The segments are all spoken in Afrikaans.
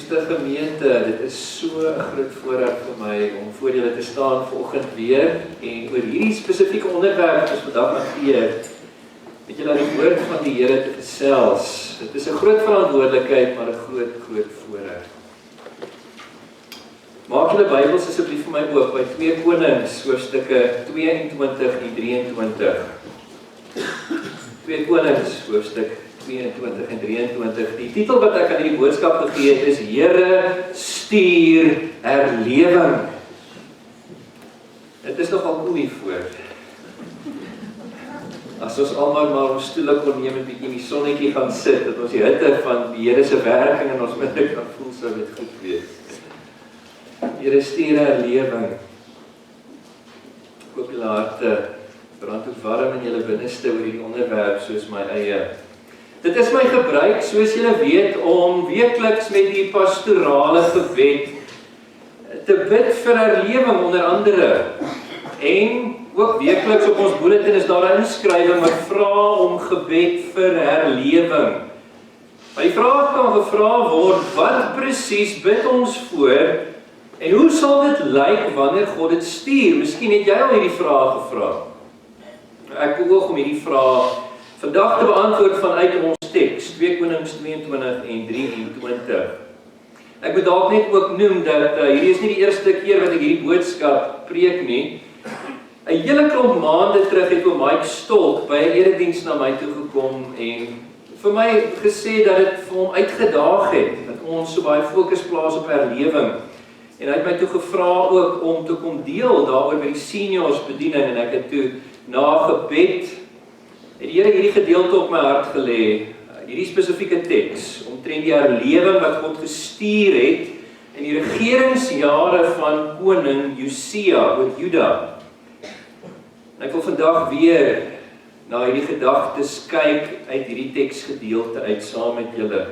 Geliefde gemeente, dit is so 'n groot voorreg vir my om voor julle te staan vanoggend weer en oor hierdie spesifieke onderwerp wat ons vandag hanteer, met julle die woord van die Here te gesels. Dit is 'n groot verantwoordelikheid, maar 'n groot voorreg. Maak julle Bybels asseblief vir my oop by 2 Konings, hoofstukke 22 en 23. 2 Konings, hoofstuk 22 en 23. Die titel wat ek aan hierdie boodskap gegee het is Here stuur herlewing. Dit is nogal mooi voor. As ons almal maar ons stoele kon neem en bietjie in die sonnetjie gaan sit, dat ons die hitte van die Here se werking in ons midde kan voel, sou dit goed wees. Here stuur herlewing. Ek hoop julle harte brand ook warm in julle binneste oor hierdie onderwerp soos my eie. Dit is my gebruik, soos julle weet, om weekliks met die pastorale gebed te bid vir herlewing onder andere. En ook weekliks op ons bulletin is daar 'n inskrywing wat vra om gebed vir herlewing. Maar die vraag kan gevra word, wat presies bid ons voor en hoe sal dit lyk wanneer God dit stuur? Miskien het jy al hierdie vraag gevra. Ek beoog om hierdie vraag vandag te beantwoord vanuit ons teks, 2 Konings 22 en 23. Ek moet dalk net ook noem dat hierdie is nie die eerste keer wat ek hierdie boodskap preek nie. 'n hele klomp maande terug het oom Mike Stolk by 'n erediens na my toe gekom en vir my gesê dat dit vir hom uitgedaag het, dat ons so baie fokus plaas op herlewing. En hy het my toe gevra ook om te kom deel daaroor by die seniors bediening en ek het toe na gebed het die Here hierdie gedeelte op my hart gelê, hierdie spesifieke teks, omtrent die herlewing wat God gestuur het in die regeringsjare van koning Josia oor Juda. En ek wil vandag weer na hierdie gedagtes kyk uit hierdie teksgedeelte uit saam met julle.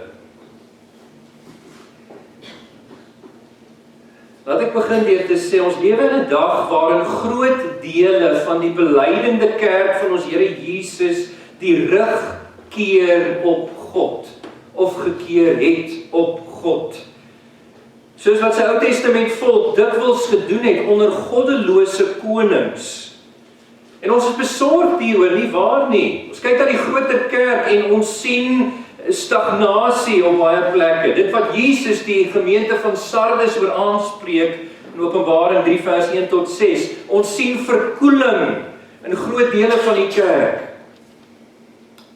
Laat ek begin deur te sê, ons lewe in 'n dag waarin groot dele van die belydenende kerk van ons Here Jesus die rug keer op God, of gekeer het op God. Soos wat sy Ou Testament volk dikwels gedoen het onder goddelose konings. En ons is besorgd hieroor, nie waar nie? Ons kyk na die groter kerk en ons sien stagnasie op baie plekke. Dit wat Jesus die gemeente van Sardes oor aanspreek in Openbaring 3 vers 1 tot 6. Ons sien verkoeling in groot dele van die kerk.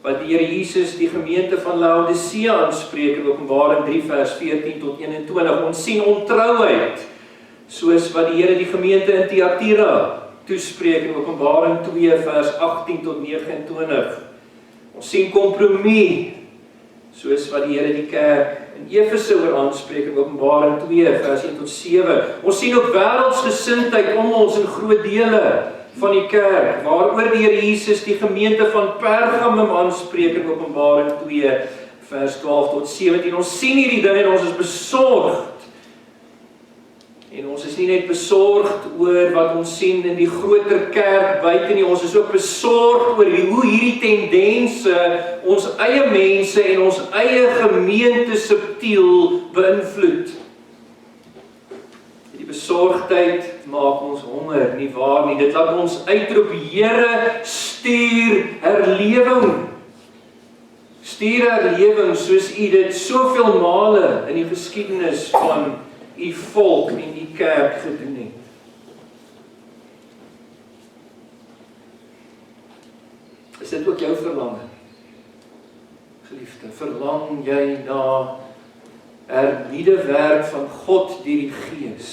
Wat die Here Jesus die gemeente van Laodicea aanspreek in Openbaring 3 vers 14 tot 21. Ons sien ontrouheid, soos wat die Here die gemeente in Thyatira toespreek in Openbaring 2 vers 18 tot 29. Ons sien kompromie, soos wat die Here die kerk in Efese oor aanspreek in Openbaring 2 vers 1 tot 7. Ons sien ook wêreldsgesindheid om ons in groot dele van die kerk, waaroor die Here Jesus die gemeente van Pergamum aanspreek in Openbaring 2 vers 12 tot 17. Ons sien hierdie dinge en ons is besorgd. En ons is nie net besorgd oor wat ons sien in die groter kerk buite nie, ons is ook besorgd oor hoe hierdie tendense ons eie mense en ons eie gemeente subtiel beïnvloed. Die besorgdheid maak ons honger, nie waar nie? Dit laat ons uitroep, Here, stuur herlewing. Stuur herlewing soos U dit soveel male in die geskiedenis van U volk en U kerk gedoen het. Is dit ook jou verlange? Geliefde, verlang jy na hernieude werk van God deur die Gees?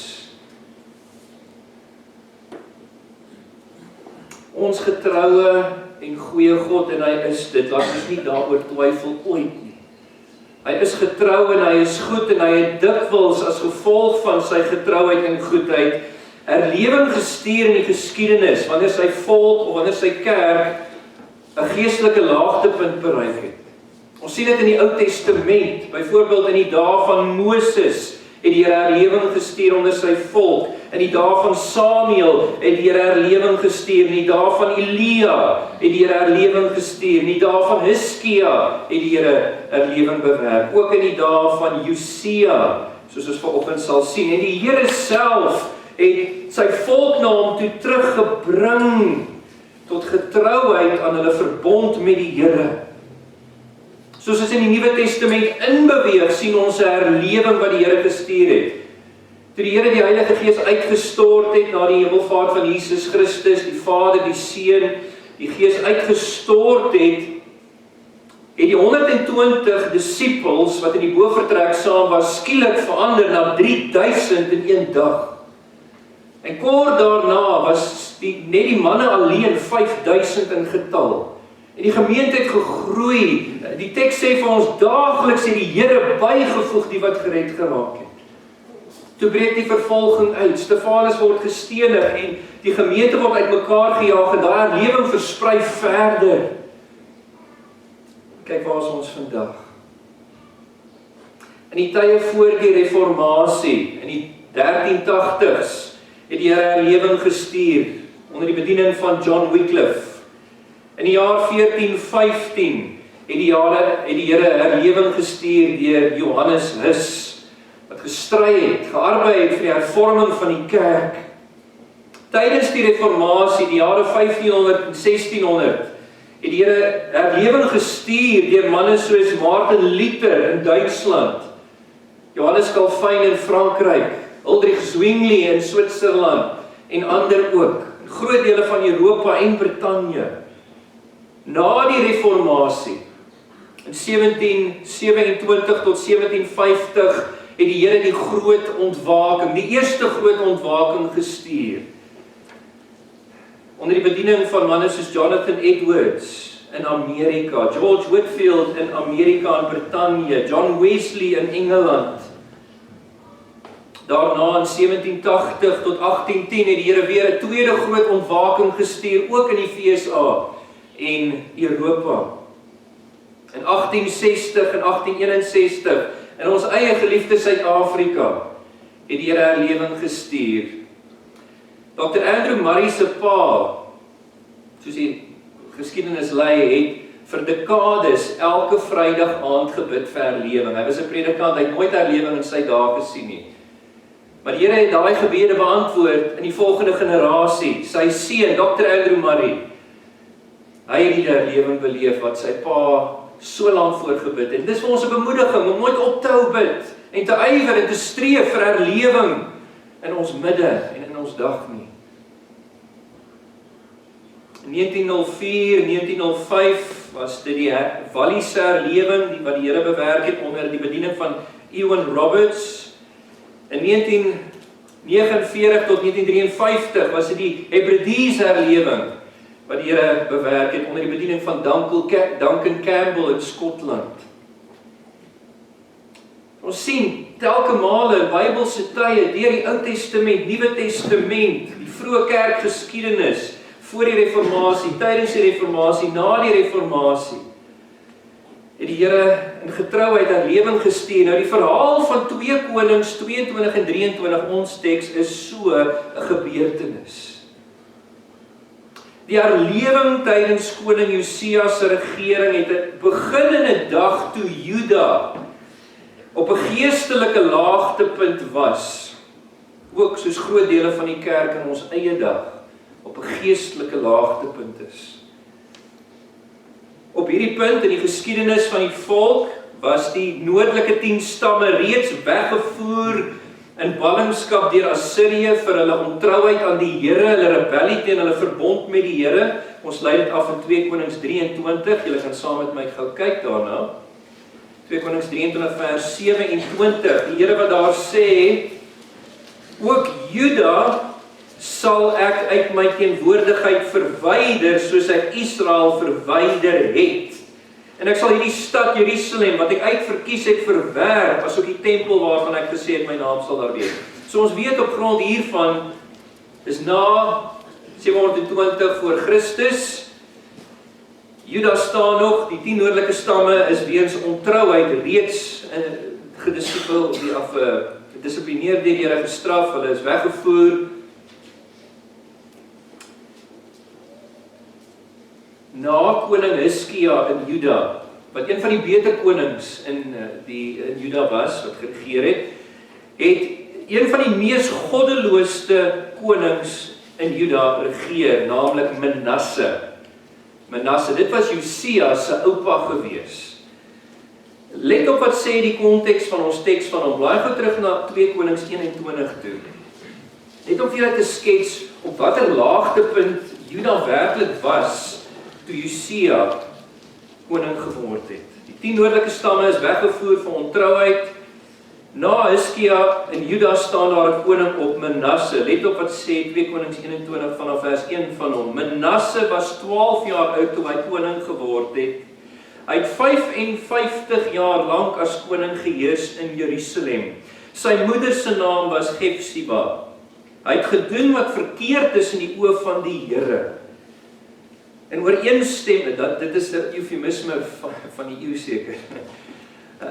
Ons getroue en goeie God, en hy is dit, laat ons nie daaroor twyfel ooit nie. Hy is getrou en hy is goed en hy het dikwels as gevolg van sy getrouheid en goedheid herlewing gestuur in die geskiedenis, wanneer sy volk of wanneer sy kerk 'n geestelike laagtepunt bereik het. Ons sien dit in die Ou Testament, byvoorbeeld in die dae van Moses het die Here herlewing gestuur onder sy volk. In die dae van Samuel het die Here herlewing gestuur. In die dae van Elia het die Here herlewing gestuur. In die dae van Hiskia het die Here herlewing bewerk. Ook in die dae van Josia soos ons vanoggend sal sien. En die Here self het sy volk na hom toe teruggebring tot getrouheid aan hulle verbond met die Here. Soos ons in die Nuwe Testament inbeweeg, sien ons 'n herlewing wat die Here gestuur het. Toe die Here die Heilige Gees uitgestort het na die hemelvaart van Jesus Christus, die Vader, die Seun, die Gees uitgestort het die 120 disippels wat in die bofortrek saam was, skielik verander na 3000 in een dag. En kort daarna was net die manne alleen 5000 in getal. En die gemeente het gegroei. Die teks sê vir ons, daagliks het die Here bygevoeg die wat gered geraak het. Toe breek die vervolging uit. Stefanus word gestenig en die gemeente word uitmekaar gejaag en daai herlewing versprei verder. Kyk waar is ons vandag. In die tye voor die reformatie, in die 1380s, het die Here herlewing gestuur onder die bediening van John Wycliffe. In die jaar 1415 het die Here herlewing gestuur deur Johannes Hus, wat gestry het, gearbei het vir die hervorming van die kerk. Tydens die reformatie, die jare 1500 en 1600, het die Here herlewing gestuur deur manne soos Martin Luther in Duitsland, Johannes Calvin in Frankryk, Ulrich Zwingli in Switserland en ander ook, in groot dele van Europa en Brittanje. Na die reformatie, in 1727 tot 1750, het die Here die groot ontwaking, die eerste groot ontwaking gestuur. Onder die bediening van manne soos Jonathan Edwards in Amerika, George Whitefield in Amerika en Brittanje, John Wesley in Engeland. Daarna in 1780 tot 1810 het die Here weer 'n tweede groot ontwaking gestuur, ook in die VSA en Europa. In 1860 en 1861, in ons eie geliefde Suid-Afrika, het die Here herlewing gestuur. Dr. Andrew Murray se pa, soos die geskiedenis lei, het vir dekades elke Vrydag aand gebid vir herlewing. Hy was 'n predikant, hy het nooit herlewing in sy dae gesien nie. Maar die Here het daai gebede beantwoord in die volgende generasie. Sy seun, Dr. Andrew Murray, hy het die herlewing beleef wat sy pa so lank voorgebid het. Dis vir ons 'n bemoediging om nooit op te hou bid en te ywer en te streef vir herlewing in ons midde en in ons dag nie. In 1904, 1905 was dit die Walliese herlewing wat die Here bewerk het onder die bediening van Ewan Roberts. In 1949 tot 1953 was dit die Hebrides herlewing wat die Here bewerk het onder die bediening van Duncan Campbell in Skotland. Ons sien telke male in Bybelse tye, deur die Ou Testament, Nuwe Testament, die vroeë kerkgeskiedenis, voor die reformatie, tydens die reformatie, na die reformatie, het die Here in getrouheid herlewing gestuur. Nou die verhaal van 2 Konings 22 en 23, ons teks, is so 'n gebeurtenis. Die herlewing tydens koning Josia se regering het 'n beginnende dag toe Juda op 'n geestelike laagtepunt was, ook soos groot dele van die kerk in ons eie dag op 'n geestelike laagtepunt is. Op hierdie punt in die geskiedenis van die volk was die noordelike 10 stamme reeds weggevoer in ballingskap deur Assirië vir hulle ontrouheid aan die Here, hulle rebellie teen hulle verbond met die Here. Ons lei dit af in 2 Konings 23, julle kan saam met my gou kyk daarna. 2 Konings 23 vers 27, die Here wat daar sê, ook Juda sal ek uit my teenwoordigheid verwyder, soos ek Israel verwyder het. En ek sal hierdie stad Jerusalem, wat ek uitverkies het, verwerp, as ook die tempel waarvan ek gesê het, my naam sal daar wees. So ons weet op grond hiervan, is na 720 voor Christus, Juda staan nog, die 10 noordelike stamme is weens ontrouheid reeds gedisiplineer deur die Here gestraf, hulle is weggevoer. Na koning Hiskia in Juda, wat een van die beter konings in Juda was, wat geregeer het, het een van die mees goddeloosste konings in Juda regeer, naamlik Manasse. Manasse, dit was Josia se oupa gewees. Let op wat sê die konteks van ons teks van hom. Blaai gou terug na 2 Konings 21 toe. Net om vir julle te skets op watter laagtepunt Juda werklik was toe Josia koning geword het. Die 10 noordelike stamme is weggevoer vir ontrouheid. Na Hiskia in Juda staan daar 'n koning op, Manasse. Let op wat sê 2 Konings 21 vanaf vers 1 van hom. Manasse was 12 jaar oud toe hy koning geword het. Hy het 55 jaar lank as koning geheers in Jerusalem. Sy moeder se naam was Hefsiba. Hy het gedoen wat verkeerd is in die oë van die Here. En ooreenstemming, dit is 'n eufemisme van die eeu seker.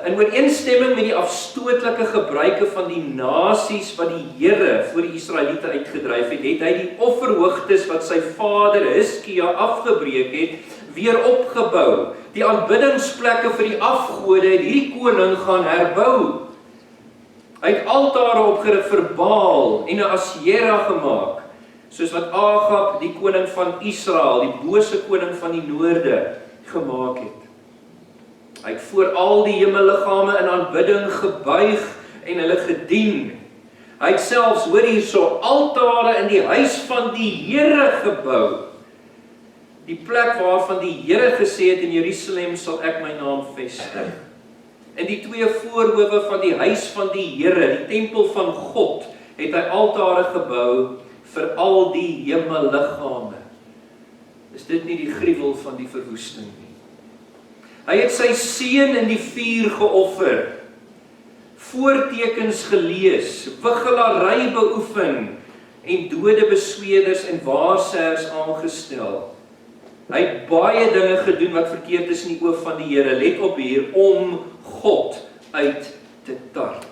In ooreenstemming met die afstootlike gebruike van die nasies wat die Here voor die Israeliete uitgedryf het, het hy die offerhoogtes wat sy vader Hiskia afgebreek het, weer opgebou. Die aanbiddingsplekke vir die afgode het hierdie koning gaan herbou. Hy het altare opgerig vir Baal en 'n Asjera gemaak, soos wat Agab, die koning van Israel, die bose koning van die noorde, gemaak het. Hy het voor al die hemelliggame in aanbidding gebuig en hulle gedien. Hy het selfs, hoor hierso, altare in die huis van die Here gebou. Die plek waarvan die Here gesê het in Jerusalem sal ek my naam vestig. In die 2 voorhowe van die huis van die Here, die tempel van God, het hy altare gebou vir al die hemelliggame. Is dit nie die gruwel van die verwoesting nie? Hy het sy seun in die vuur geoffer, voortekens gelees, wiggelary beoefen en dode besweerders en waarsêers aangestel. Hy het baie dinge gedoen wat verkeerd is in die oë van die Here. Let op hier, om God uit te tart.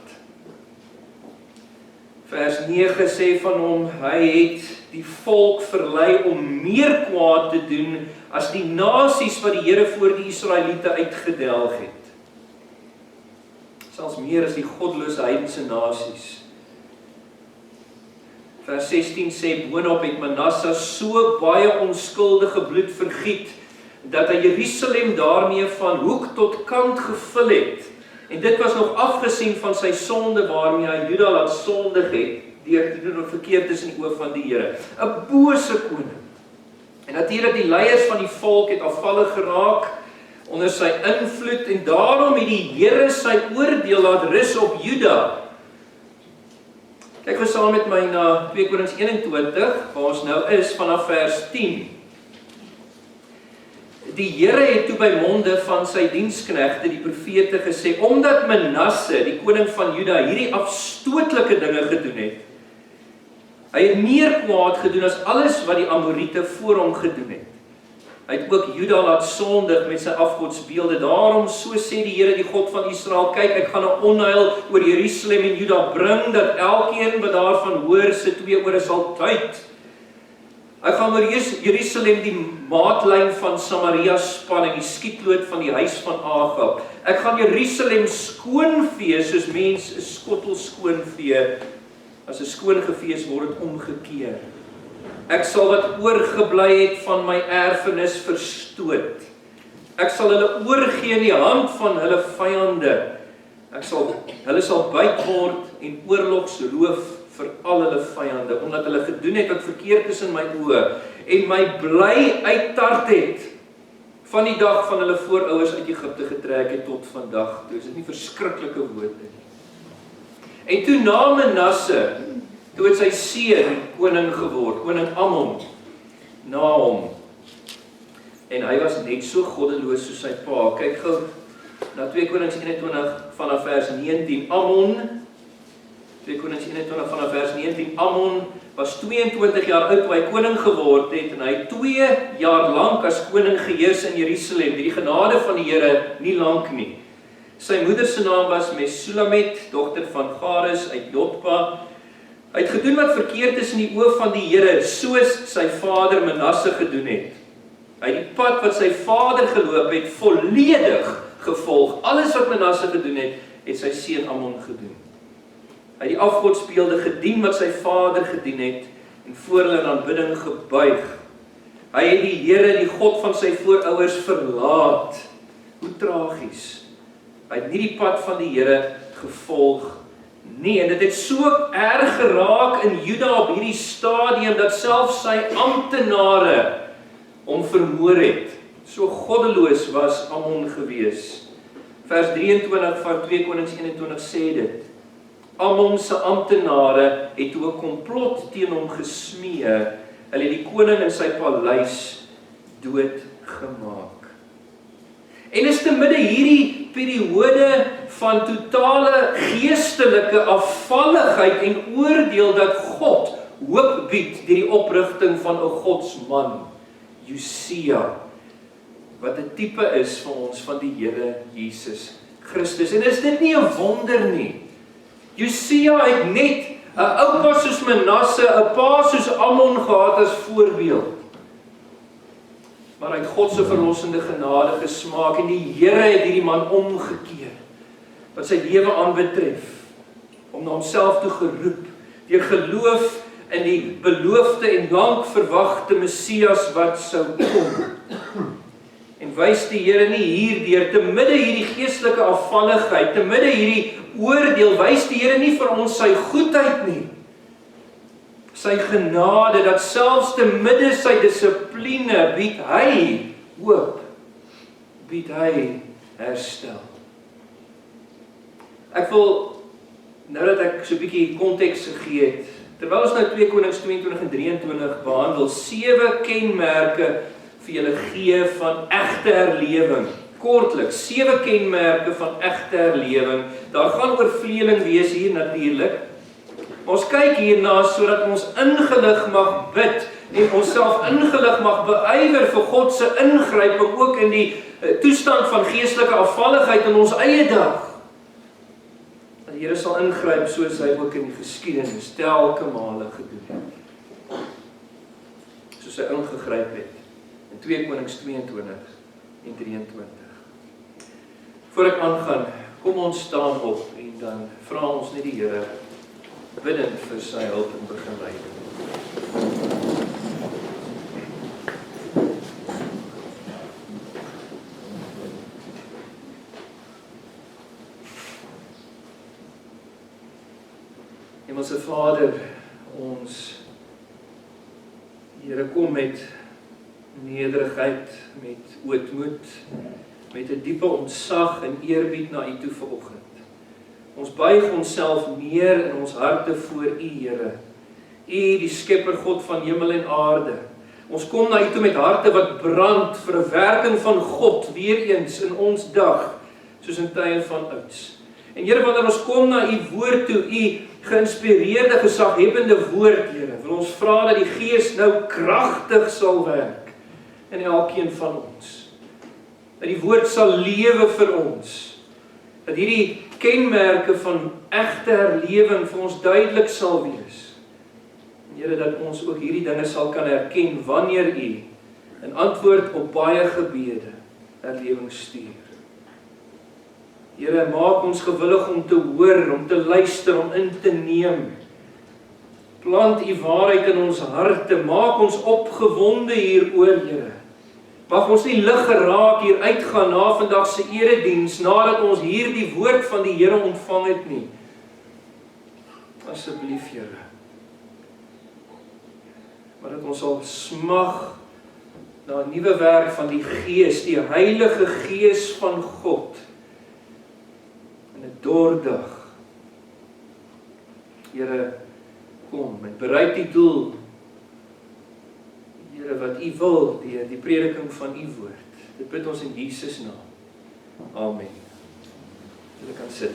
Vers 9 sê van hom, hy het die volk verlei om meer kwaad te doen as die nasies wat die Here voor die Israeliete uitgedelg het. Selfs meer as die goddelose heidense nasies. Vers 16 sê, boonop het Manasse so baie onskuldige bloed vergiet, dat hy Jerusalem daarmee van hoek tot kant gevul het. En dit was nog afgesien van sy sonde waarmee hy Juda laat sondig het, deur te doen wat verkeerd is in die oë van die Here. 'n Bose koning. En natuurlik die leiers van die volk het afvallig geraak onder sy invloed, en daarom het die Here sy oordeel laat rus op Juda. Kyk gou saam met my na 2 Konings 21, waar ons nou is, vanaf vers 10. Die Here het toe by monde van sy diensknegte, die profete, gesê, omdat Manasse, die koning van Juda, hierdie afstootlike dinge gedoen het, hy het meer kwaad gedoen as alles wat die Amoriete voor hom gedoen het. Hy het ook Juda laat sondig met sy afgodsbeelde. Daarom, so sê die Here, die God van Israel, kyk, ek gaan 'n onheil oor Jerusalem en Juda bring, dat elkeen wat daarvan hoor, sy 2 ore sal tuit. Ek gaan oor Jerusalem die maatlyn van Samaria span en die skietlood van die huis van Agab. Ek gaan Jerusalem skoonvee, soos mens 'n skottel skoonvee. As 'n skoon gefees word dit omgekeer. Ek sal wat oorgebly het van my erfenis verstoot. Ek sal hulle oorgee in die hand van hulle vyande. Hulle sal byt word en oorlogsroof vir al hulle vyande, omdat hulle gedoen het wat verkeerd is in my oë, en my bly uittart het, van die dag van hulle voorouers uit Egipte getrek het tot vandag toe. Is dit nie verskriklike woorde nie? En toe na Manasse, toe het sy seun koning geword, koning Amon, na hom. En hy was net so goddeloos soos sy pa. Kyk gou na 2 Konings 21 vanaf vers 19. Amon, 2 Konings 21 vanaf vers 19. Amon was 22 jaar oud toe hy koning geword het, en hy het 2 jaar lank as koning geheers in Jerusalem. Die genade van die Here nie lank nie. Sy moeder se naam was Mesulamet, dogter van Gares uit Jotba. Hy het gedoen wat verkeerd is in die oë van die Here, soos sy vader Manasse gedoen het. Hy het die pad wat sy vader geloop het, volledig gevolg. Alles wat Manasse gedoen het, het sy seun Amon gedoen. Hy het die afgodsbeelde gedien wat sy vader gedien het, en voor hulle in aanbidding gebuig. Hy het die Here, die God van sy voorouers, verlaat. Hoe tragies. Hy het nie die pad van die Here gevolg nie, en dit het so erg geraak in Juda op hierdie stadium, dat selfs sy amptenare hom vermoor het. So goddeloos was Amon gewees. Vers 23 van 2 Konings 21 sê dit. Amon se amptenare het toe 'n komplot teen hom gesmee. Hulle het die koning in sy paleis doodgemaak. En is te midde hierdie periode van totale geestelike afvalligheid en oordeel dat God hoop bied deur die oprigting van 'n godsman, Josia, wat 'n tipe is vir ons van die Here Jesus Christus. En is dit nie 'n wonder nie? Josia het net 'n oupa soos Manasse, 'n pa soos Amon gehad as voorbeeld. Maar hy het God se verlossende genade gesmaak en die Here het hierdie man omgekeer wat sy lewe aanbetref, om na homself toe geroep deur geloof in die beloofde en lank verwagte Messias wat sou kom. En wys die Here nie hierdeur, te midde hierdie geestelike afvalligheid, te midde hierdie oordeel, wys die Here nie vir ons sy goedheid nie. Sy genade, dat selfs te midde sy dissipline bied hy hoop, bied hy herstel. Ek wil, nou dat ek so 'n bietjie konteks gegee het, terwyl ons nou 2 Konings 22 en 23 behandel, 7 kenmerke vir julle gee van egte herlewing. Kortliks, 7 kenmerke van egte herlewing. Daar gaan oorvleeling wees hier natuurlik. Ons kyk hierna sodat ons ingelig mag bid en onsself ingelig mag beywer vir God se ingryping ook in die toestand van geestelike afvalligheid in ons eie dag. Dat die Here sal ingryp soos hy ook in die geskiedenis telke male gedoen het. Soos hy ingegryp het in 2 Konings 22 en 23. Voor ek aangaan, kom ons staan op en dan vra ons net die Here bidend vir sy hulp en begeleiding. Hemelse Vader, ons Here kom met nederigheid, met ootmoed, met 'n diepe ontzag en eerbied na U toe vanoggend. Ons buig onsself neer in ons harte voor U, Here. U, die Skepper God van hemel en aarde. Ons kom na U toe met harte wat brand vir 'n werking van God weer eens in ons dag, soos in tye van ouds. En Here, wanneer ons kom na U woord toe, U geïnspireerde, gesaghebbende woord, Here, wil ons vra dat die Gees nou kragtig sal werk in elkeen van ons. Dat die woord sal lewe vir ons. Dat hierdie kenmerke van egte herlewing vir ons duidelik sal wees. En Here, dat ons ook hierdie dinge sal kan herken wanneer U in antwoord op baie gebede herlewing stuur. Here, maak ons gewillig om te hoor, om te luister, om in te neem. Plant U waarheid in ons harte, maak ons opgewonde hieroor, Here. Mag ons nie lig geraak hier uitgaan na vandag se erediens, nadat ons hierdie woord van die Here ontvang het nie. Asseblief, Here. Maar dat ons sal smag na 'n nuwe werk van die Gees, die Heilige Gees van God, in 'n dordag. Here, kom en bereik die doel, Here, wat U wil deur die prediking van U woord. Dit bid ons in Jesus naam. Amen. Julle kan sit.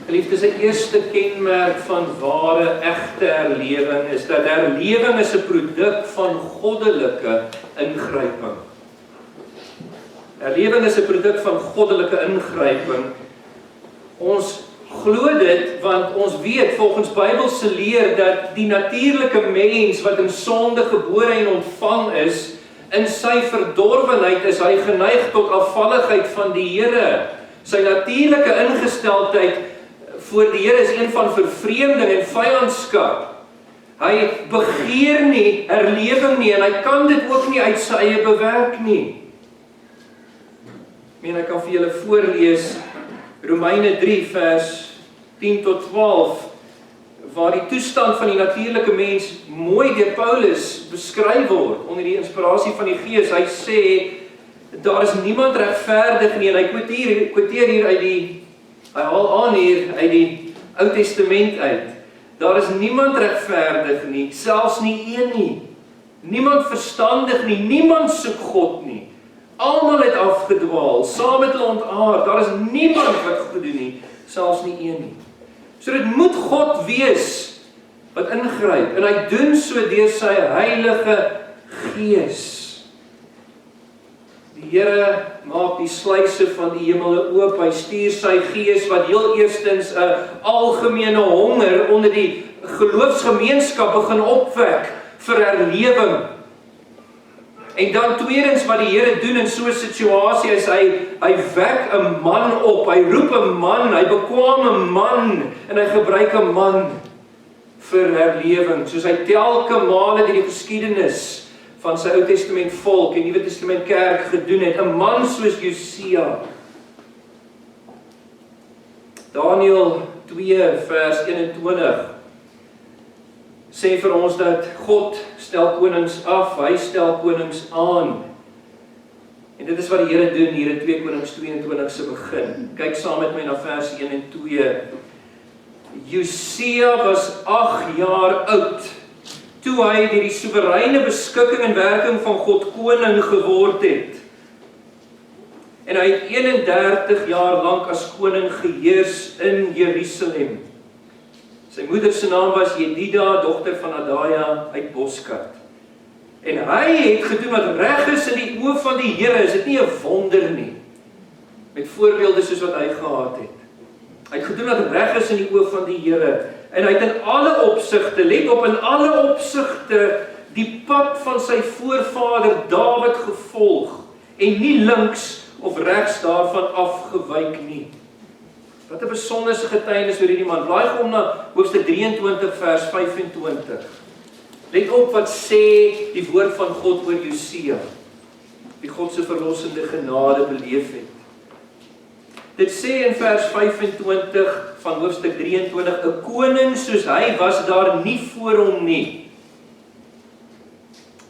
Geliefdes, die eerste kenmerk van ware, egte herlewing is dat herlewing is 'n produk van goddelike ingryping. Herlewing is 'n produk van goddelike ingryping. Ons glo dit, want ons weet volgens Bybelse leer dat die natuurlike mens wat in sonde gebore en ontvang is In sy verdorwenheid is hy geneig tot afvalligheid van die Here. Sy natuurlike ingesteldheid voor die Here is een van vervreemding en vyandskap. Hy begeer nie herlewing nie, en hy kan dit ook nie uit sy eie bewerk nie. Ek kan vir julle voorlees Romeine 3 vers 10 tot 12, waar die toestand van die natuurlike mens mooi deur Paulus beskryf word, onder die inspirasie van die Gees. Hy sê, daar is niemand regverdig nie, en hy quoteer hier uit hy haal aan hier uit die Ou Testament uit. Daar is niemand regverdig nie, selfs nie een nie. Niemand verstandig nie, niemand soek God nie. Almal het afgedwaal, saam met hulle ontaard. Daar is niemand wat goed doen nie, selfs nie een nie. So dit moet God wees wat ingryp, en hy doen so deur sy Heilige Gees. Die Here maak die sluise van die hemele oop, hy stuur sy Gees wat heel eerstens 'n algemene honger onder die geloofsgemeenskap begin opwek vir herlewing. En dan tweedens wat die Here doen in so 'n situasie is hy wek 'n man op, hy roep 'n man, hy bekwame 'n man, en hy gebruik 'n man vir herlewing, soos hy telke male deur die geskiedenis van sy Ou Testament volk en Nuwe Testament kerk gedoen het, 'n man soos Josia. Daniël 2 vers 21 sê vir ons dat God stel konings af, hy stel konings aan. En dit is wat die Here doen hier in 2 Konings 22 se begin. Kyk saam met my na vers 1 en 2. Josia was 8 jaar oud toe hy deur die soewereine beskikking en werking van God koning geword het. En hy het 31 jaar lank as koning geheers in Jerusalem. Sy moeder se naam was Jedida, dogter van Adaja uit Boskat. En hy het gedoen wat reg is in die oë van die Here, is dit nie 'n wonder nie, met voorbeelde soos wat hy gehad het. Hy het gedoen wat reg is in die oë van die Here, en hy het in alle opsigte, let op, in alle opsigte, die pad van sy voorvader Dawid gevolg, en nie links of regs daarvan afgewyk nie. Wat 'n besonderse getuienis oor hierdie man. Blaai om na hoofstuk 23 vers 25. Let op wat sê die woord van God oor Josia, die God se verlossende genade beleef het. Dit sê in vers 25 van hoofstuk 23, 'n koning soos hy was daar nie voor hom nie.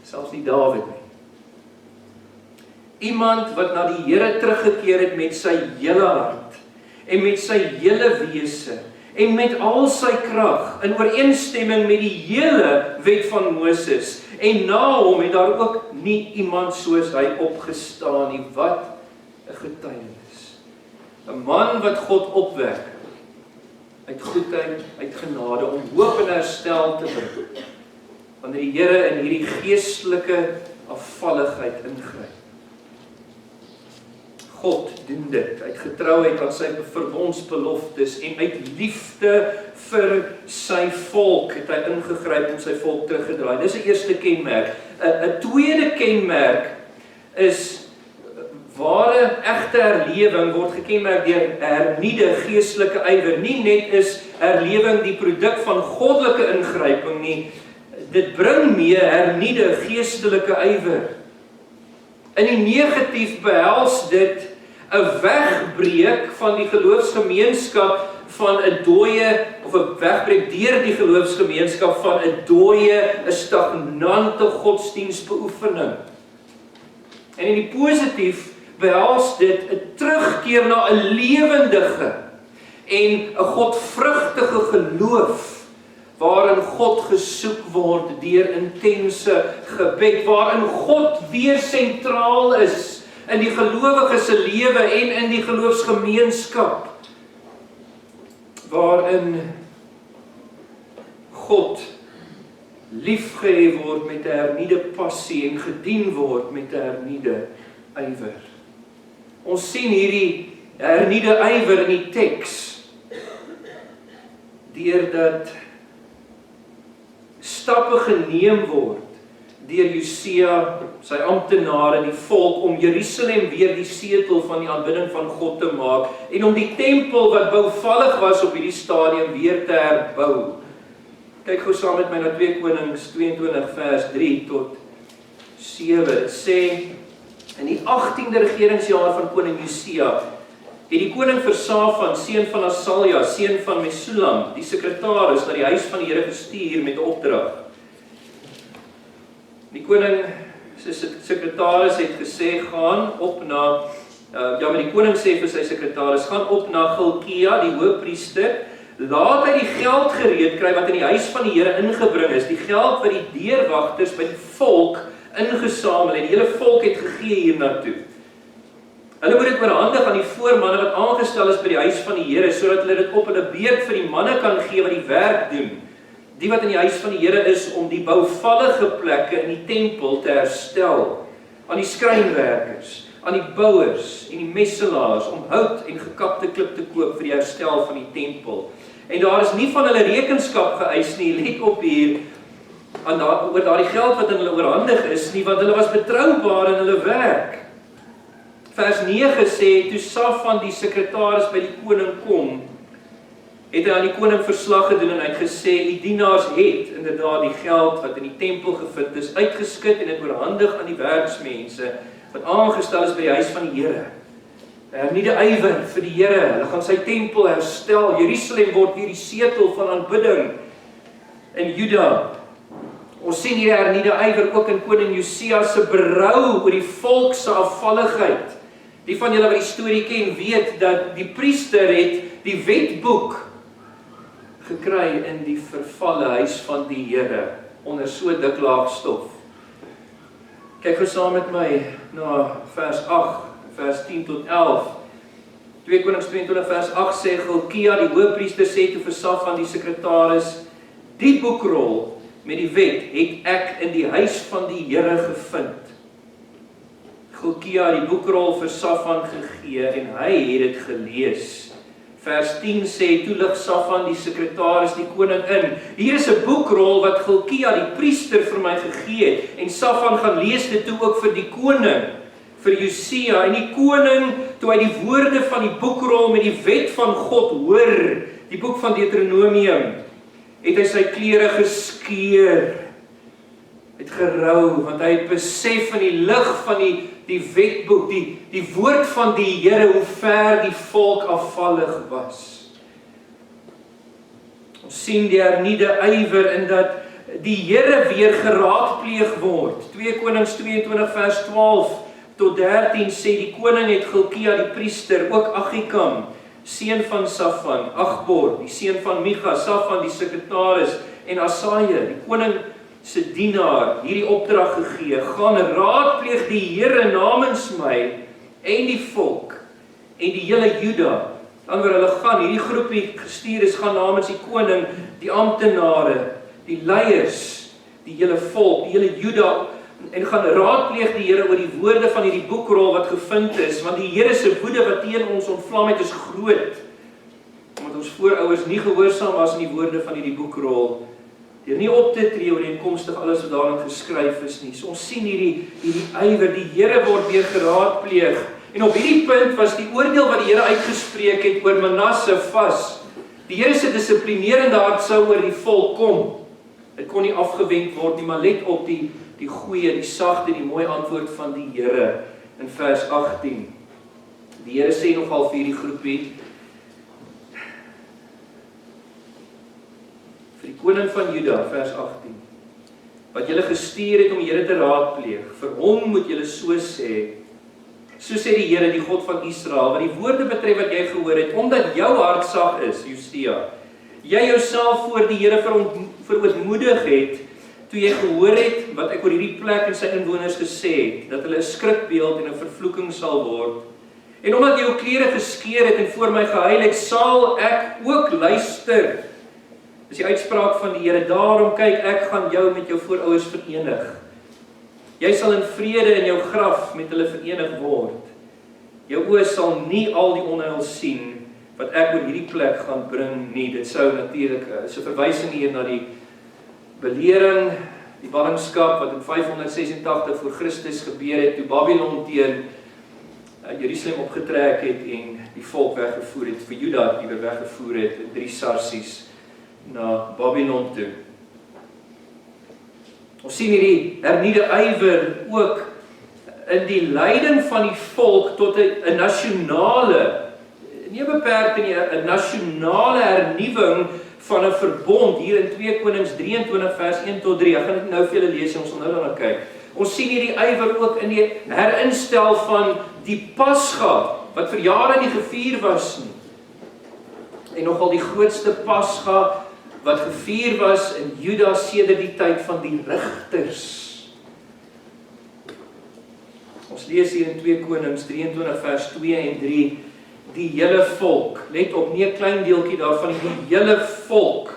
Selfs nie Dawid nie. Iemand wat na die Here teruggekeer het met sy hele hart, en met sy hele wese, en met al sy krag, in ooreenstemming met die hele wet van Moses, en na hom het daar ook nie iemand soos hy opgestaan nie. Wat 'n getuienis. 'n Man wat God opwek, uit goedheid, uit genade, om hoop en herstel te bring, wanneer die Here in hierdie geestelike afvalligheid ingryp. God doen dit, uit getrouheid aan sy verbondsbeloftes en uit liefde vir sy volk het hy ingegryp om sy volk teruggedraai. Dis 'n eerste kenmerk. 'n tweede kenmerk is ware egte herlewing word gekenmerk deur hernieude geestelike ywer. Nie net is herlewing die produk van goddelike ingryping nie, dit bring mee hernieude geestelike ywer. In die negatief behels dit 'n wegbreek van die geloofsgemeenskap van 'n dooie, of 'n wegbreek deur die geloofsgemeenskap van 'n dooie, 'n stagnante godsdienstbeoefening. En in die positief behels dit 'n terugkeer na 'n lewendige en 'n godvrugtige geloof, waarin God gesoek word deur intense gebed, waarin God weer sentraal is in die gelowige se lewe en in die geloofsgemeenskap, waarin God liefgehê word met 'n hernieude passie en gedien word met 'n hernieude ywer. Ons sien hierdie hernieude ywer in die teks, deurdat stappe geneem word deur Josia, sy amptenare, die volk, om Jerusalem weer die setel van die aanbidding van God te maak, en om die tempel wat bouvallig was op hierdie stadium weer te herbou. Kyk gou saam met my na 2 Konings 22 vers 3 tot 7. Dit sê, in die 18de regeringsjaar van koning Josia, het die koning vir Safan, seun van Asalja, seun van Mesulam, die sekretaris, na die huis van die Here gestuur met 'n opdrag. Die koning se sekretaris het gesê, gaan op na, maar die koning sê vir sy sekretaris, gaan op na Gilkia, die hoofpriester, laat hy die geld gereed kry wat in die huis van die Here ingebring is, die geld wat die deurwagters by die volk ingesamel het, die hele volk het gegee hiernatoe. Hulle moet dit oorhandig aan die voormanne wat aangestel is by die huis van die Here, sodat hulle dit op hulle beurt vir die manne kan gee wat die werk doen, die wat in die huis van die Here is, om die bouvallige plekke in die tempel te herstel, aan die skrynwerkers, aan die bouers en die messelaars, om hout en gekapte klip te koop vir die herstel van die tempel. En daar is nie van hulle rekenskap geëis nie, let op hier, oor daardie geld wat in hulle oorhandig is nie, want hulle was betroubaar in hulle werk. Vers 9 sê, toe Safan die sekretaris by die koning kom, het hy aan die koning verslag gedoen en hy het gesê, die dienaars het inderdaad die geld wat in die tempel gevind is, uitgeskit en het oorhandig aan die werksmense, wat aangestel is by die huis van die Here. Hernieude ywer vir die Here, hulle gaan sy tempel herstel, Jerusalem word weer die setel van aanbidding in Juda. Ons sien hier hernieude ywer ook in koning Josia se berou oor die volk se afvalligheid. Die van julle wat die storie ken, weet dat die priester het die wetboek gekry in die vervalle huis van die Here, onder so dik laag stof. Kyk gou saam met my na vers 8, vers 10 tot 11. 2 Konings 22 vers 8 sê, Gilkia, die hoofpriester, sê toe vir Safan die sekretaris, die boekrol met die wet het ek in die huis van die Here gevind. Gilkia die boekrol vir Safan gegee en hy het dit gelees. Vers 10 sê, toe lig Safan die sekretaris die koning in. Hier is 'n boekrol wat Gilkia die priester vir my gegee het. En Safan gaan lees dit toe ook vir die koning, vir Josia. En die koning, toe hy die woorde van die boekrol met die wet van God hoor, die boek van Deuteronomium, het hy sy klere geskeur, het gerou, want hy het besef in die lig van die wetboek, die woord van die Here, hoe ver die volk afvallig was. Ons sien die hernieude ywer in dat die Here weer geraadpleeg word. 2 Konings 22 vers 12 tot 13 sê, die koning het Gilkia die priester, ook Agikam, seun van Safan, Agbor, die seun van Micha, Safan die sekretaris, en Asaja, die koning se dienaar, hierdie opdrag gegee, gaan raadpleeg die Here namens my, en die volk, en die hele Juda, dan waar hulle gaan, hierdie groepie gestuur is, gaan namens die koning, die amptenare, die leiers, die hele volk, die hele Juda, en gaan raadpleeg die Here oor die woorde van hierdie boekrol wat gevind is, want die Here se woede wat teen ons ontvlam het is groot, omdat ons voorouers nie gehoorsaam was in die woorde van hierdie boekrol, deur nie op te tree ooreenkomstig alles wat daarin geskryf is nie. So ons sien hierdie ywer, die Here word weer geraadpleeg, en op hierdie punt was die oordeel wat die Here uitgespreek het oor Manasse vas. Die Here se dissiplinerende hart sou oor die volk kom. Dit kon nie afgewend word nie, maar let op die goeie, die sagte, die mooi antwoord van die Here in vers 18. Die Here sê nogal vir hierdie groepie, vir die koning van Juda, vers 18, wat julle gestuur het om die Here te raadpleeg, vir hom moet julle so sê die Here, die God van Israel, wat die woorde betref wat jy gehoor het, omdat jou hart sag is, Josia, jy jouself voor die Here verootmoedig het, toe jy gehoor het wat ek oor hierdie plek en sy inwoners gesê het, dat hulle 'n skrikbeeld en 'n vervloeking sal word, en omdat jy jou klere geskeur het en voor my gehuil het, sal ek ook luister. Dis die uitspraak van die Here, daarom kyk, ek gaan jou met jou voorouers verenig. Jy sal in vrede in jou graf met hulle verenig word. Jou oë sal nie al die onheil sien wat ek oor hierdie plek gaan bring nie. Dit sou natuurlik 'n verwysing hier na die belering Die ballingskap wat in 586 voor Christus gebeur het, toe Babylon teen Jerusalem opgetrek het en die volk weggevoer het, vir Juda die weer weggevoer het, 3 sarsies na Babylon toe. Ons sien hierdie hernieude ywer ook in die leiding van die volk tot 'n nasionale, nie beperk nie, 'n nasionale hernuwing van 'n verbond hier in 2 Konings 23 vers 1 tot 3. Ek gaan dit nou vir julle lees en ons sal nou daarna kyk. Ons sien hierdie ywer ook in die herinstel van die Pasga, wat vir jare nie gevier was nie. En nogal die grootste Pasga wat gevier was in Juda sedert die tyd van die rigters. Ons lees hier in 2 Konings 23 vers 2 en 3, die hele volk, let op, nie 'n klein deeltjie daarvan, die hele volk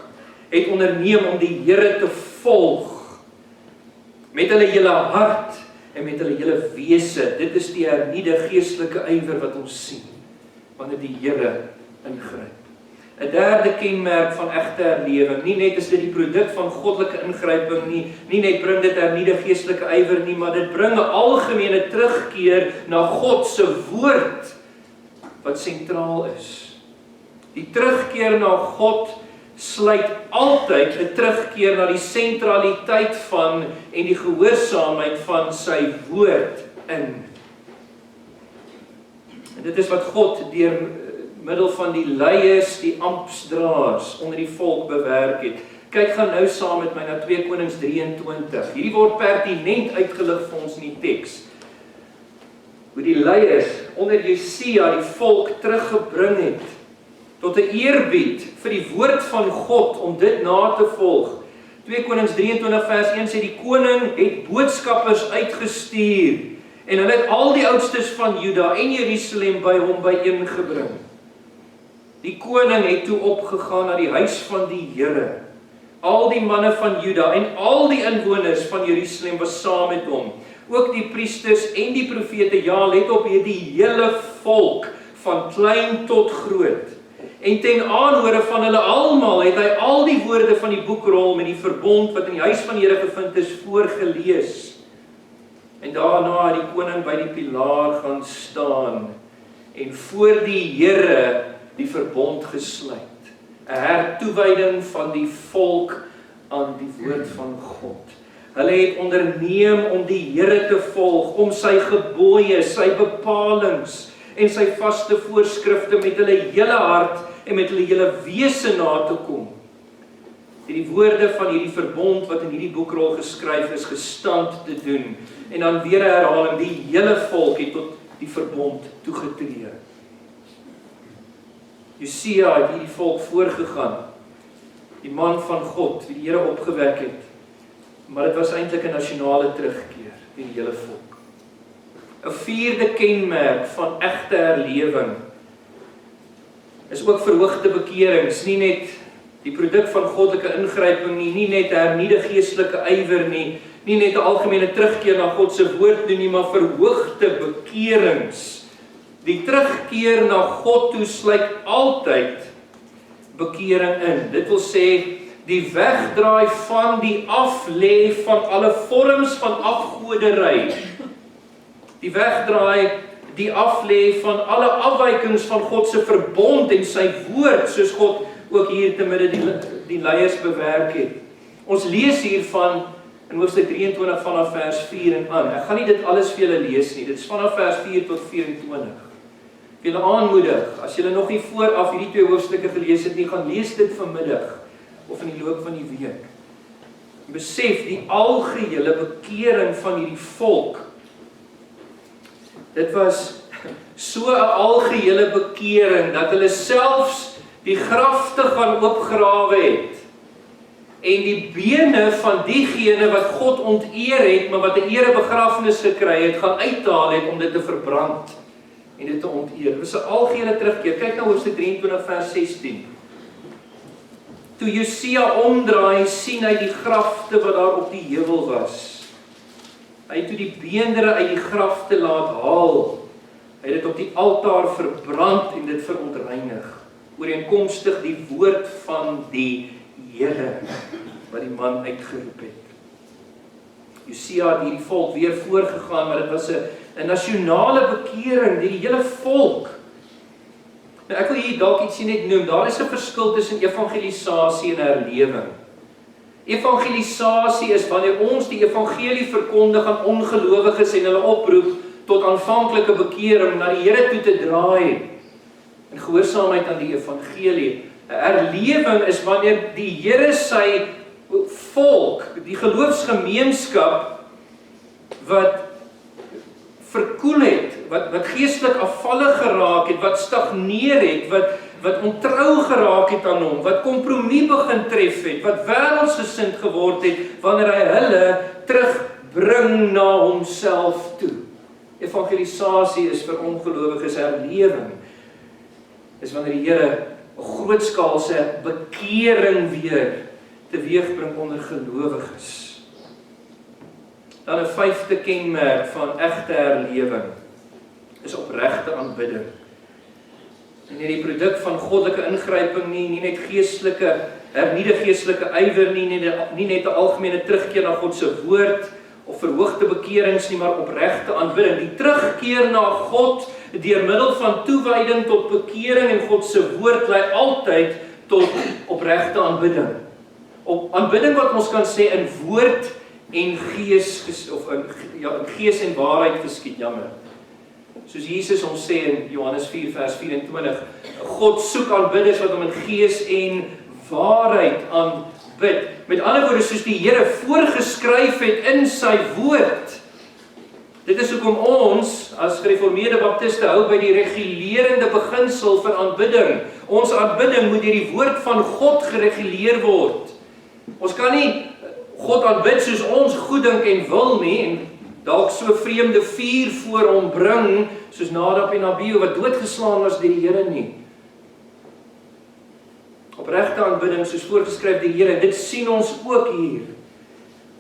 het onderneem om die Here te volg, met hulle hele hart en met hulle hele wese. Dit is die hernieude geestelike ywer wat ons sien, wanneer die Here ingryp. 'n derde kenmerk van egte herlewing, nie net is dit die produk van goddelike ingryping nie net bring dit hernieude geestelike ywer nie, maar dit bring 'n algemene terugkeer na God se woord, wat sentraal is. Die terugkeer na God sluit altyd 'n terugkeer na die sentraliteit van en die gehoorsaamheid van sy woord in. En dit is wat God deur middel van die leiers, die amptsdraers onder die volk bewerk het. Kyk gaan nou saam met my na 2 Konings 23. Hierdie word pertinent uitgelig vir ons in die teks. Hoe die leiers onder Josia die volk teruggebring het tot 'n eerbied vir die woord van God om dit na te volg. 2 Konings 23 vers 1 sê die koning het boodskappers uitgestuur en hulle het al die oudstes van Juda en Jerusalem by hom byeengebring. Die koning het toe opgegaan na die huis van die Here. Al die manne van Juda en al die inwoners van Jerusalem was saam met hom. Ook die priesters en die profete, ja, let op hier, die hele volk, van klein tot groot. En ten aanhore van hulle almal het hy al die woorde van die boekrol met die verbond wat in die huis van die Here gevind is, voorgelees. En daarna het die koning by die pilaar gaan staan en voor die Here die verbond gesluit. 'n hertoewyding van die volk aan die woord van God. Hulle het onderneem om die Here te volg, om sy gebooie, sy bepalings en sy vaste voorskrifte met hulle hele hart en met hulle hele wese na te kom. Die woorde van hierdie verbond wat in hierdie boekrol geskryf is, gestand te doen. En dan weer 'n herhaling, die hele volk het tot die verbond toegetree. Josia het hierdie volk voorgegaan, die man van God, wie die Here opgewek het, maar dit was eintlik 'n nasionale terugkeer, die hele volk. 'n vierde kenmerk van egte herlewing is ook verhoogde bekerings, nie net die produk van goddelike ingryping nie net hernieude geestelike ywer nie net 'n algemene terugkeer na God se woord nie, maar verhoogde bekerings. Die terugkeer na God toe sluit altyd bekering in. Dit wil sê, die wegdraai van die aflê van alle vorms van afgodery. Die wegdraai, die aflê van alle afwykings van God se verbond en sy woord, soos God ook hier te midde die leiers bewerk het. Ons lees hiervan in hoofstuk 23 vanaf vers 4 en aan. Ek gaan nie dit alles vir julle lees nie, dit is vanaf vers 4 tot 24. Ek wil julle aanmoedig, as julle nog nie vooraf hierdie 2 hoofstukke gelees het nie, gaan lees dit vanmiddag of in die loop van die week. Besef die algehele bekering van hierdie volk. Dit was so 'n algehele bekering dat hulle selfs die grafte gaan oopgrawe het en die bene van diegene wat God onteer het, maar wat 'n erebegrafnis gekry het, gaan uithaal het om dit te verbrand en dit te onteer. Dit was 'n algehele terugkeer. Kyk nou hoofstuk 23 vers 16. Toe Josia omdraai, sien hy die grafte wat daar op die heuwel was. Hy het toe die beendere uit die grafte laat haal. Hy het dit op die altaar verbrand en dit verontreinig, ooreenkomstig die woord van die Here wat die man uitgeroep het. Josia het hierdie volk weer voorgegaan, maar dit was 'n nasionale bekering, die hele volk. Nou ek wil hier dalk ietsie net noem, daar is 'n verskil tussen evangelisasie en herlewing. Evangelisasie is wanneer ons die evangelie verkondig aan ongelowiges en hulle oproep tot aanvanklike bekering, na die Here toe te draai, in gehoorsaamheid aan die evangelie. 'n Herlewing is wanneer die Here sy volk, die geloofsgemeenskap, wat verkoel het, wat geestelik afvallig geraak het, wat stagneer het, wat ontrou geraak het aan hom, wat kompromie begin tref het, wat wêreldsgesind geword het, wanneer hy hulle terugbring na homself toe. Evangelisasie is vir ongelowiges, herlewing is wanneer die Here 'n grootskaalse bekering weer teweegbring onder gelowiges. Dan 'n 5de kenmerk van egte herlewing is opregte aanbidding. En nie die produk van goddelike ingryping nie net hernieude geestelike ywer nie net 'n algemene terugkeer na God se woord of verhoogde bekerings nie, maar opregte aanbidding. Die terugkeer na God deur middel van toewyding tot bekering en God se woord lei altyd tot opregte aanbidding. Aanbidding wat ons kan sê in woord en gees, of in gees en waarheid geskied, jammer. Soos Jesus ons sê in Johannes 4 vers 24, God soek aanbidders wat hom in gees en waarheid aanbid. Met ander woorde, soos die Here voorgeskryf het in sy woord. Dit is hoekom ons, as gereformeerde baptiste, hou by die regulerende beginsel vir aanbidding. Ons aanbidding moet deur die woord van God gereguleer word. Ons kan nie God aanbid soos ons goed dink en wil nie, en dalk so vreemde vuur voor hom bring, soos Nadab en Abihu wat doodgeslaan was deur die Here nie. Opregte aanbidding soos voorgeskryf deur die Here, dit sien ons ook hier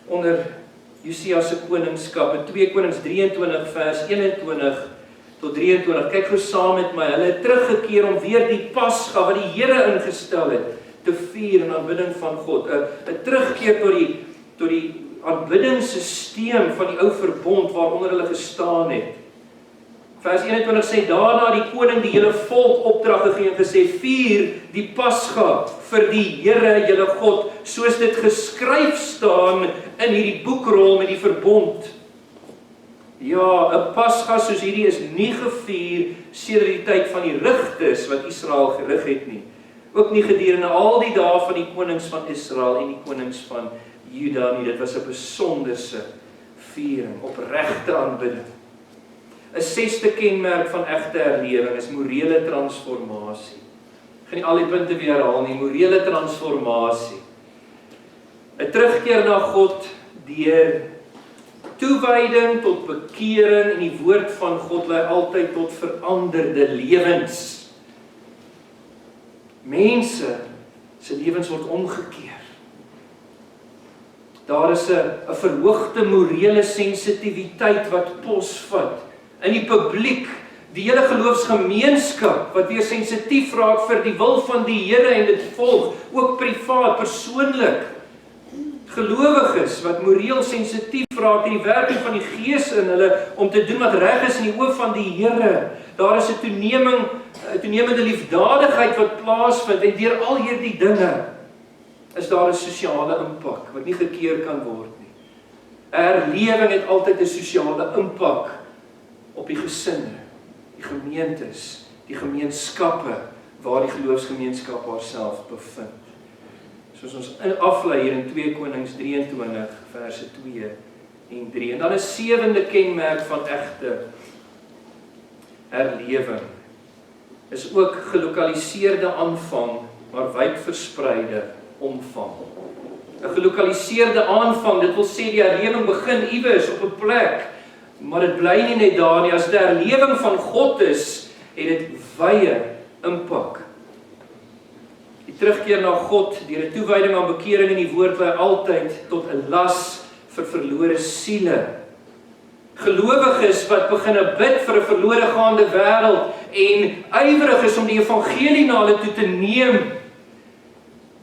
onder Josia se koningskap in 2 Konings 23 vers 21 tot 23. Kyk gou saam met my. Hulle het teruggekeer om weer die Pasga wat die Here ingestel het te vier in aanbidding van God. 'n terugkeer tot die aanbiddingssysteem van die ou verbond waaronder hulle gestaan het. Vers 21 sê, daarna die koning die hele volk opdrag gegee en gesê, vier die Pasga vir die Here julle God, soos dit geskryf staan in hierdie boekrol met die verbond. Ja, 'n Pasga soos hierdie is nie gevier sedert die tyd van die rigters wat Israel gerig het nie. Ook nie gedurende al die dae van die konings van Israel en die konings van Juda nie. Dit was 'n besonderse viering, opregte aanbidding. 'n 6de kenmerk van egte herlewing is morele transformasie. Ek gaan nie al die punte weer herhaal nie, morele transformasie. 'n terugkeer na God deur toewyding tot bekering en die woord van God lei altyd tot veranderde lewens. Mense se lewens word omgekeer. Daar is 'n verhoogde morele sensitiwiteit wat posvat in die publiek, die hele geloofsgemeenskap wat weer sensitief raak vir die wil van die Here en dit volg, ook privaat, persoonlik. Gelowiges wat moreel sensitief raak en die werking van die Gees in hulle om te doen wat reg is in die oë van die Here. Daar is 'n toenemende liefdadigheid wat plaasvind en deur al hierdie dinge is daar 'n sosiale impak wat nie gekeer kan word nie. Herlewing het altyd 'n sosiale impak op die gesinne, die gemeentes, die gemeenskappe waar die geloofsgemeenskap haarself bevind. Soos ons aflei hier in 2 Konings 23 verse 2 en 3. En dan 'n 7de kenmerk van egte herlewing is ook gelokaliseerde aanvang, maar wyd verspreide omvang. 'n gelokaliseerde aanvang, dit wil sê die herlewing begin iewers op 'n plek, maar dit bly nie net daar nie. As die herlewing van God is, het dit wye impak. Die terugkeer na God deur 'n toewyding aan bekering in die woord lei altyd tot 'n las vir verlore siele. Gelowiges wat begin bid vir 'n verlore gaande wêreld en ywerig is om die evangelie na hulle toe te neem.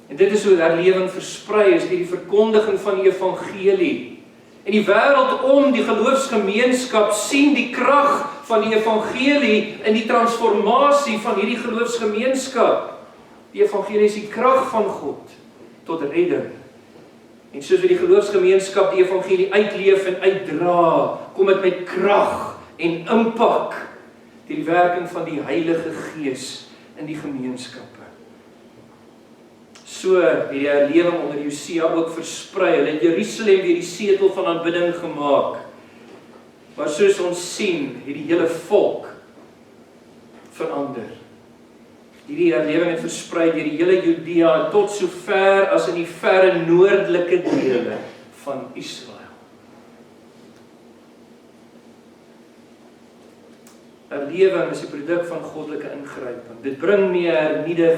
En dit is hoe herlewing versprei is deur die verkondiging van die evangelie. En die wêreld om die geloofsgemeenskap sien die krag van die evangelie in die transformasie van hierdie geloofsgemeenskap. Die evangelie is die krag van God tot redding. En soos wie die geloofsgemeenskap die evangelie uitleef en uitdra, kom dit met krag en impak deur die werking van die Heilige Gees in die gemeenskappe. So het die herlewing onder Josia ook versprei. Hulle het Jerusalem weer die setel van aanbidding gemaak. Maar soos ons sien, het die hele volk verander. Hierdie herlewing het versprei deur die hele Judea tot so ver as in die verre noordelike dele van Israel. Herlewing is 'n produk van goddelike ingryping. Dit bring mee hernieude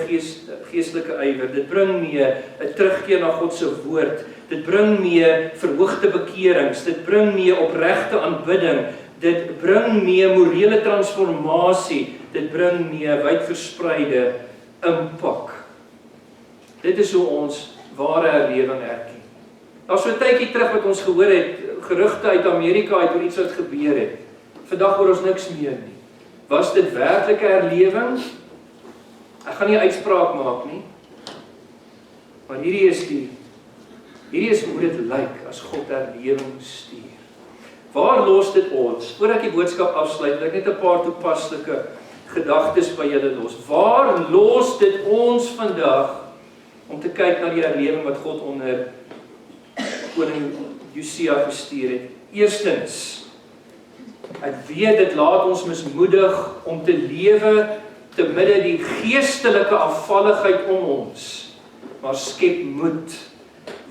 geestelike ywer. Dit bring mee 'n terugkeer na God se woord. Dit bring mee verhoogde bekerings. Dit bring mee opregte aanbidding. Dit bring mee morele transformasie. Dit bring mee wydverspreide impak. Dit is hoe ons ware herlewing erken. Daar's so 'n tydjie terug wat ons gehoor het, gerugte uit Amerika het oor iets wat gebeur het. Vandag hoor ons niks meer nie. Was dit werklike herlewing? Ek gaan nie uitspraak maak nie. Maar hierdie is hoe dit lyk as God herlewing stuur. Waar los dit ons? Voordat ek die boodskap afsluit, wil ek net 'n paar toepaslike gedagtes by julle los. Waar los dit ons vandag om te kyk na die herlewing wat God onder koning Josia gestuur het? Eerstens, ek weet dit laat ons mismoedig om te lewe te midde die geestelike afvalligheid om ons, maar skep moed,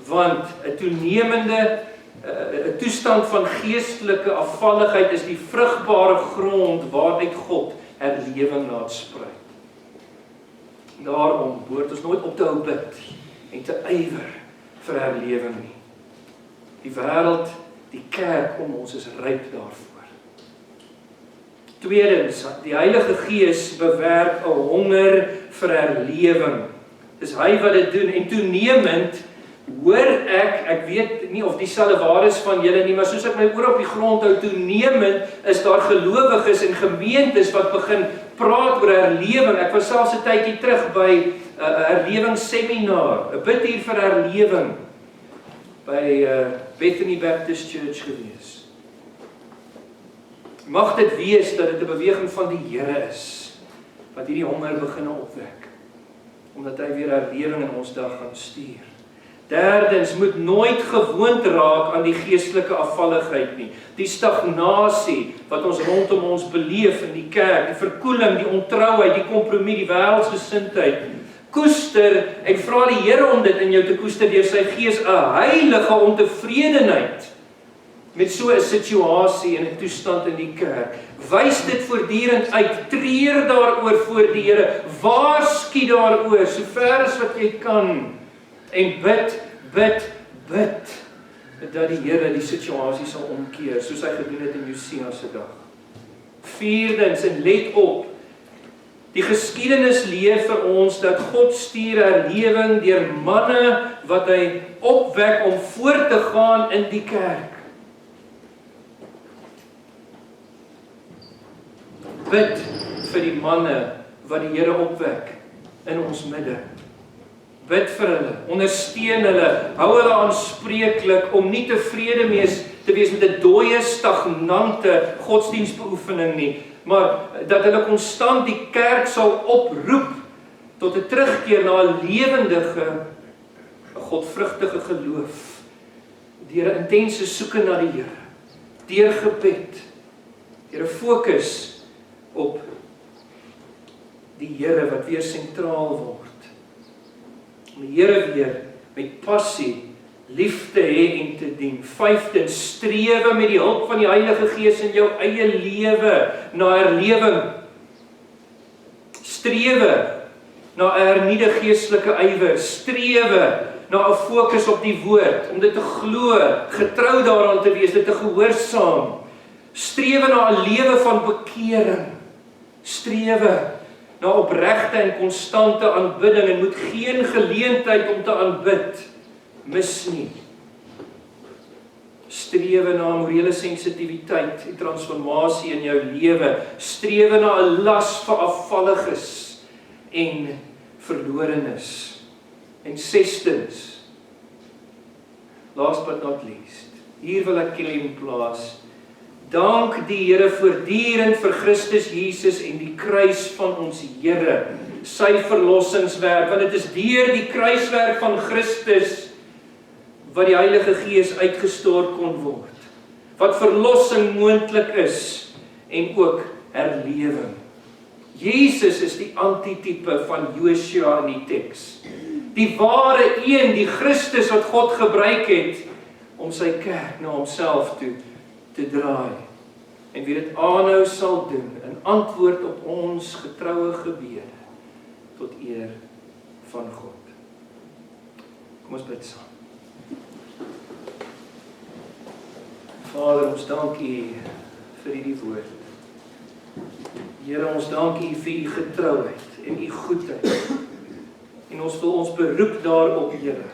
want 'n toenemende 'n toestand van geestelike afvalligheid is die vrugbare grond waaruit God herlewing laat sprei. Daarom behoort ons nooit op te hou bid en te ywer vir herlewing nie. Die wêreld, die kerk om ons is ryp daarvoor. Tweedens, die Heilige Gees bewerk 'n honger vir herlewing. Dis hy wat dit doen en toenemend hoor ek weet nie of dieselfde waar is van julle nie, maar soos ek my oor op die grond hou, toenemend is daar gelowiges en gemeentes wat begin praat oor herlewing. Ek was selfs 'n tydjie terug by 'n herlewingsseminar, 'n bidtuur vir herlewing by Bethany Baptist Church gewees. Mag dit wees dat dit 'n beweging van die Here is wat hierdie honger begin opwek, omdat hy weer herlewing in ons dag gaan stuur. Derdens, moet nooit gewoond raak aan die geestelike afvalligheid nie. Die stagnasie wat ons rondom ons beleef in die kerk, die verkoeling, die ontrouheid, die kompromie, die wêreldsgesindheid. Koester en vra die Here om dit in jou te koester deur sy Gees, 'n heilige ontevredenheid met so 'n situasie en 'n toestand in die kerk. Wys dit voortdurend uit, treur daaroor voor die Here, waarsku daaroor, so ver as wat jy kan. En bid, dat die Here die situasie sal omkeer, soos hy gedoen het in Josia se dag. Vierdens, en let op, die geskiedenis leer vir ons dat God stuur herlewing deur manne wat hy opwek om voort te gaan in die kerk. Bid vir die manne wat die Here opwek in ons midde. Bid vir hulle, ondersteun hulle, hou hulle aanspreeklik om nie tevrede te wees met 'n dooie, stagnante godsdienstbeoefening nie, maar dat hulle konstant die kerk sal oproep tot 'n terugkeer na 'n lewendige, 'n godvrugtige geloof, deur 'n intense soeke na die Here, deur gebed, deur 'n fokus op die Here wat weer sentraal word. Om die Here weer met passie lief te hê en te dien. Vyftens, strewe met die hulp van die Heilige Gees in jou eie lewe na herlewing. Strewe na 'n hernieude geestelike ywer. Strewe na 'n fokus op die woord, om dit te glo, getrou daaraan te wees, dit te gehoorsaam. Strewe na 'n lewe van bekering. Strewe na opregte en konstante aanbidding en moet geen geleentheid om te aanbid mis nie. strewe na morele sensitiwiteit en transformasie in jou lewe, strewe na 'n las vir afvalliges en verlorenes. En sestens, last but not least, hier wil ek klem plaas, dank die Here voortdurend vir Christus Jesus en die kruis van ons Here, sy verlossingswerk, want dit is deur die kruiswerk van Christus wat die Heilige Gees uitgestort kon word, wat verlossing moontlik is en ook herlewing. Jesus is die antitype van Josua in die teks. Die ware een, die Christus wat God gebruik het om sy kerk na homself toe te draai. En wie dit aanhou sal doen in antwoord op ons getroue gebede tot eer van God. Kom ons bid saam. Vader, ons dank U vir hierdie woord. Here, ons dank U vir U getrouheid en U goedheid. En ons wil ons beroep daarop, Here,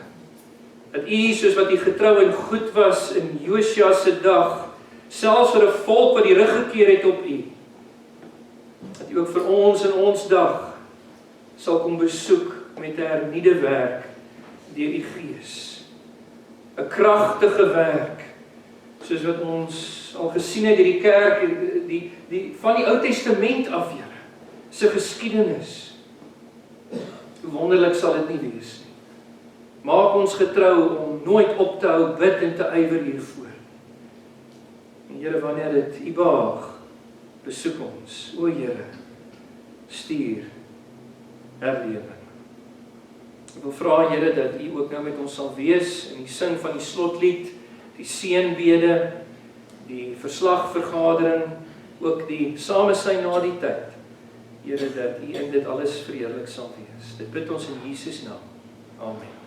dat U, soos wat U getrou en goed was in Josua se dag, selfs vir 'n volk wat die rug gekeer het op U, dat U ook vir ons in ons dag sal kom besoek met 'n hernuide werk deur U Gees. 'n kragtige werk, soos wat ons al gesien het deur die kerk, van die Ou Testament af, Here, se geskiedenis. Hoe wonderlik sal dit nie wees nie. Maak ons getrou om nooit op te hou bid en te ywer hiervoor. En Here, wanneer dit U behaag, besoek ons. O Here, stuur herlewing. Ek wil vra, Here, dat U ook nou met ons sal wees in die sing van die slotlied, die seënbede, die verslagvergadering, ook die samesyn na die tyd. Here, dat U in dit alles verheerlik sal wees. Dit bid ons in Jesus naam. Amen.